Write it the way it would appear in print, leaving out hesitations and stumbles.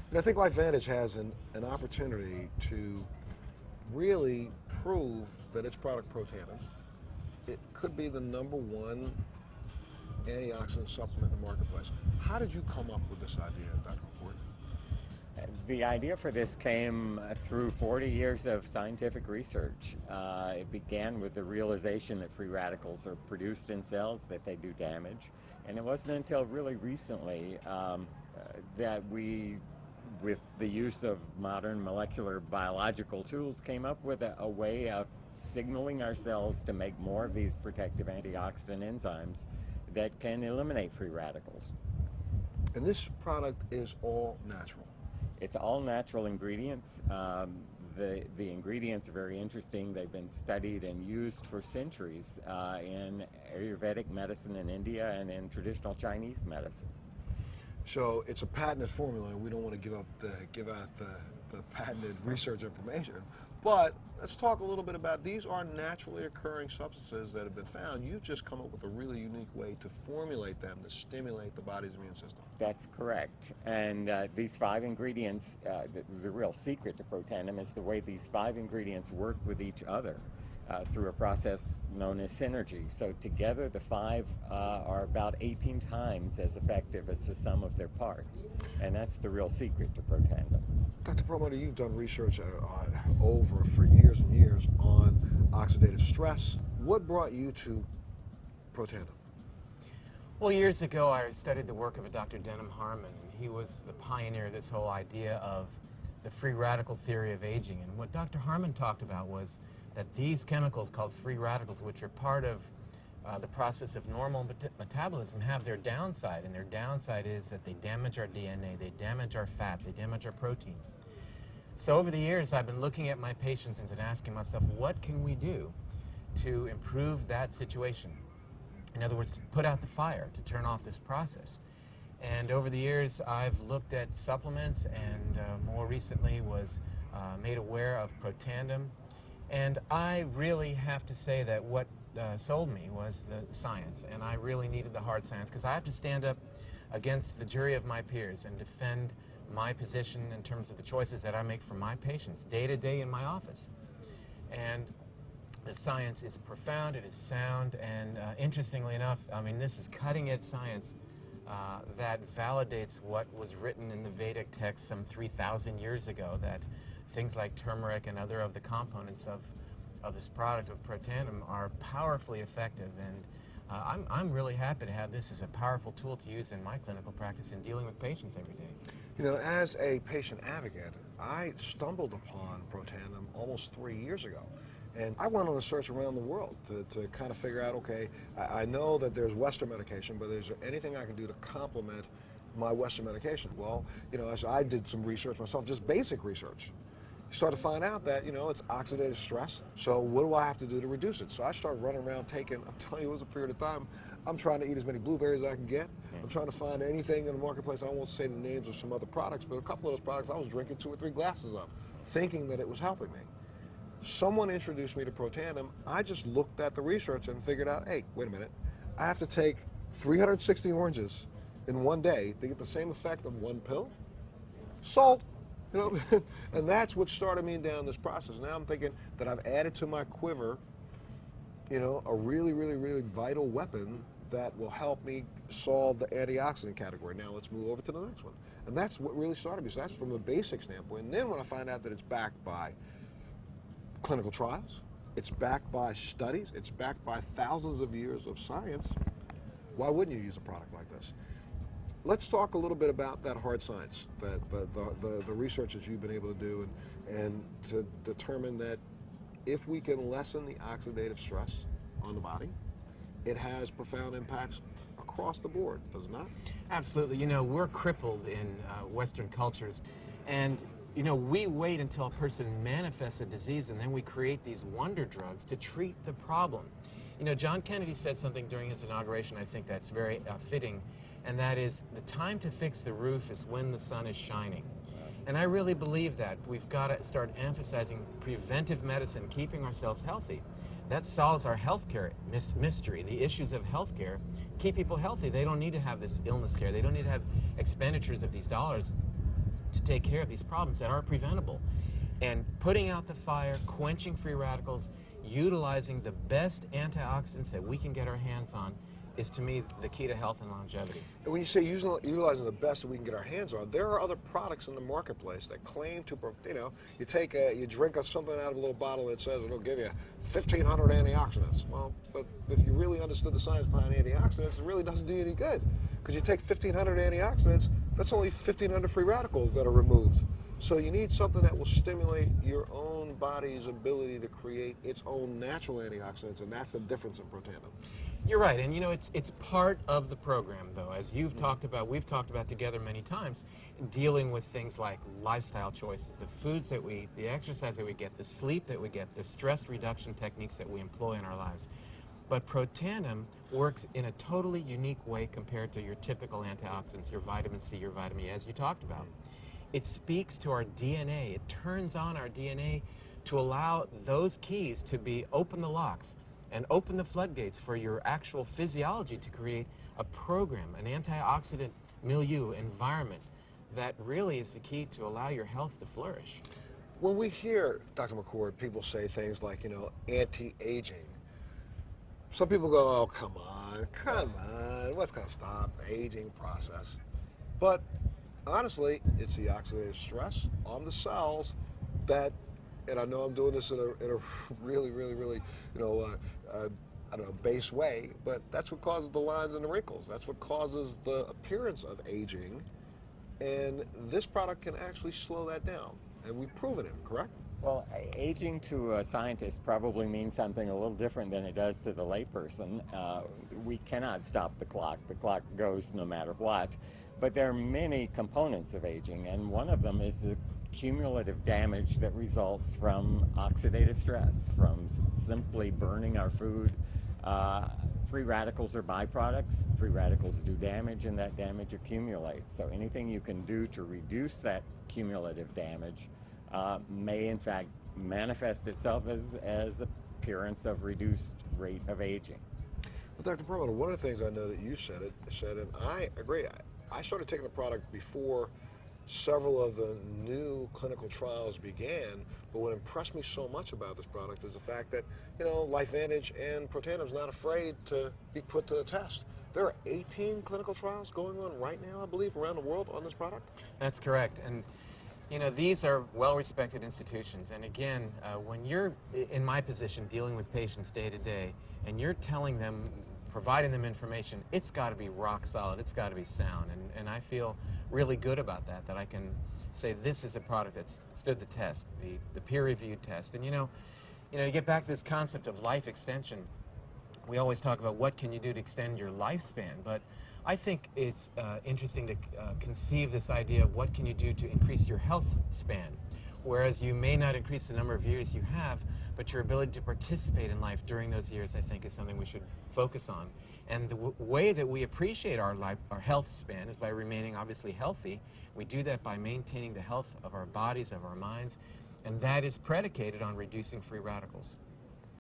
And I think LifeVantage has an opportunity to really prove that its product Protandim, it could be the #1 antioxidant supplement in the marketplace. How did you come up with this idea, Dr. McCourt? The idea for this came through 40 years of scientific research. It began with the realization that free radicals are produced in cells, that they do damage. And it wasn't until really recently that we, with the use of modern molecular biological tools, came up with a way of signaling our cells to make more of these protective antioxidant enzymes that can eliminate free radicals. And this product is all natural. It's all natural ingredients. The ingredients are very interesting. They've been studied and used for centuries in Ayurvedic medicine in India and in traditional Chinese medicine. So it's a patented formula, and we don't want to give out the patented research information. But let's talk a little bit about these are naturally occurring substances that have been found. You've just come up with a really unique way to formulate them to stimulate the body's immune system. That's correct. And these 5 ingredients, the real secret to Protandim is the way these 5 ingredients work with each other through a process known as synergy. So together the 5 are about 18 times as effective as the sum of their parts. And that's the real secret to Protandim. Dr. Perlmutter, you've done research for years and years on oxidative stress. What brought you to Protandim? Well, years ago I studied the work of a Dr. Denham Harmon, and he was the pioneer of this whole idea of the free radical theory of aging. And what Dr. Harmon talked about was that these chemicals called free radicals, which are part of the process of normal metabolism, have their downside, and their downside is that they damage our DNA, they damage our fat, they damage our protein. So over the years I've been looking at my patients and asking myself, what can we do to improve that situation? In other words, to put out the fire, to turn off this process. And over the years I've looked at supplements, and more recently was made aware of Protandim. And I really have to say that what sold me was the science, and I really needed the hard science, because I have to stand up against the jury of my peers and defend my position in terms of the choices that I make for my patients day to day in my office. And the science is profound, it is sound, and interestingly enough, I mean, this is cutting-edge science that validates what was written in the Vedic text some 3,000 years ago, that things like turmeric and other of the components of this product of Protandim are powerfully effective. And I'm really happy to have this as a powerful tool to use in my clinical practice in dealing with patients every day. You know, as a patient advocate, I stumbled upon Protandim almost 3 years ago. And I went on a search around the world to kind of figure out, okay, I know that there's Western medication, but is there anything I can do to complement my Western medication? Well, you know, as I did some research myself, just basic research. You start to find out that, you know, it's oxidative stress. So what do I have to do to reduce it? So I started running around taking, I'm telling you, it was a period of time, I'm trying to eat as many blueberries as I can get. I'm trying to find anything in the marketplace. I won't say the names of some other products, but a couple of those products I was drinking 2 or 3 glasses of, thinking that it was helping me. Someone introduced me to Protandim. I just looked at the research and figured out, hey, wait a minute, I have to take 360 oranges in one day to get the same effect of 1 pill? Sold. You know, and that's what started me down this process. Now I'm thinking that I've added to my quiver, you know, a really, really, really vital weapon that will help me solve the antioxidant category. Now let's move over to the next one. And that's what really started me. So that's from the basic standpoint. And then when I find out that it's backed by clinical trials, it's backed by studies, it's backed by thousands of years of science, why wouldn't you use a product like this? Let's talk a little bit about that hard science, the research that you've been able to do, and to determine that if we can lessen the oxidative stress on the body, it has profound impacts across the board, does it not? Absolutely. You know, we're crippled in Western cultures, and you know, we wait until a person manifests a disease, and then we create these wonder drugs to treat the problem. You know, John Kennedy said something during his inauguration, I think that's very fitting, and that is, the time to fix the roof is when the sun is shining. And I really believe that. We've got to start emphasizing preventive medicine, keeping ourselves healthy. That solves our healthcare mystery. The issues of healthcare keep people healthy. They don't need to have this illness care. They don't need to have expenditures of these dollars. to take care of these problems that are preventable. And putting out the fire, quenching free radicals, utilizing the best antioxidants that we can get our hands on is, to me, the key to health and longevity. And when you say utilizing the best that we can get our hands on, there are other products in the marketplace that claim to, you drink something out of a little bottle that says it'll give you 1,500 antioxidants. Well, but if you really understood the science behind antioxidants, it really doesn't do you any good. Because you take 1,500 antioxidants, that's only 1,500 free radicals that are removed. So you need something that will stimulate your own body's ability to create its own natural antioxidants, and that's the difference in Protandim. You're right, and it's part of the program, though, as you've talked about, we've talked about together many times, dealing with things like lifestyle choices, the foods that we eat, the exercise that we get, the sleep that we get, the stress reduction techniques that we employ in our lives. But Protandim works in a totally unique way compared to your typical antioxidants, your vitamin C, your vitamin E, as you talked about. It speaks to our DNA. It turns on our DNA to allow those keys to open the locks and open the floodgates for your actual physiology to create a program, an antioxidant milieu, environment that really is the key to allow your health to flourish. When we hear, Dr. McCord, people say things like, anti-aging, some people go, oh, come on, what's going to stop the aging process? But honestly, it's the oxidative stress on the cells that, and I know I'm doing this in a really, really, really, I don't know, base way, but that's what causes the lines and the wrinkles. That's what causes the appearance of aging. And this product can actually slow that down. And we've proven it, correct? Well, aging to a scientist probably means something a little different than it does to the layperson. We cannot stop the clock. The clock goes no matter what. But there are many components of aging, and one of them is the cumulative damage that results from oxidative stress, from simply burning our food. Free radicals are byproducts. Free radicals do damage, and that damage accumulates. So anything you can do to reduce that cumulative damage may in fact manifest itself as appearance of reduced rate of aging. Well, Dr. Perlmutter, one of the things I know that you said, and I agree. I started taking the product before several of the new clinical trials began, but what impressed me so much about this product is the fact that, LifeVantage and Protandim is not afraid to be put to the test. There are 18 clinical trials going on right now, I believe, around the world on this product? That's correct. And these are well-respected institutions, and again, when you're in my position dealing with patients day to day, and you're telling them, providing them information, it's got to be rock solid, it's got to be sound, and I feel really good about that I can say this is a product that's stood the test, the peer-reviewed test. And to get back to this concept of life extension, we always talk about what can you do to extend your lifespan, but I think it's interesting to conceive this idea of what can you do to increase your health span, whereas you may not increase the number of years you have, but your ability to participate in life during those years, I think, is something we should focus on. And the way that we appreciate our health span is by remaining obviously healthy. We do that by maintaining the health of our bodies, of our minds, and that is predicated on reducing free radicals.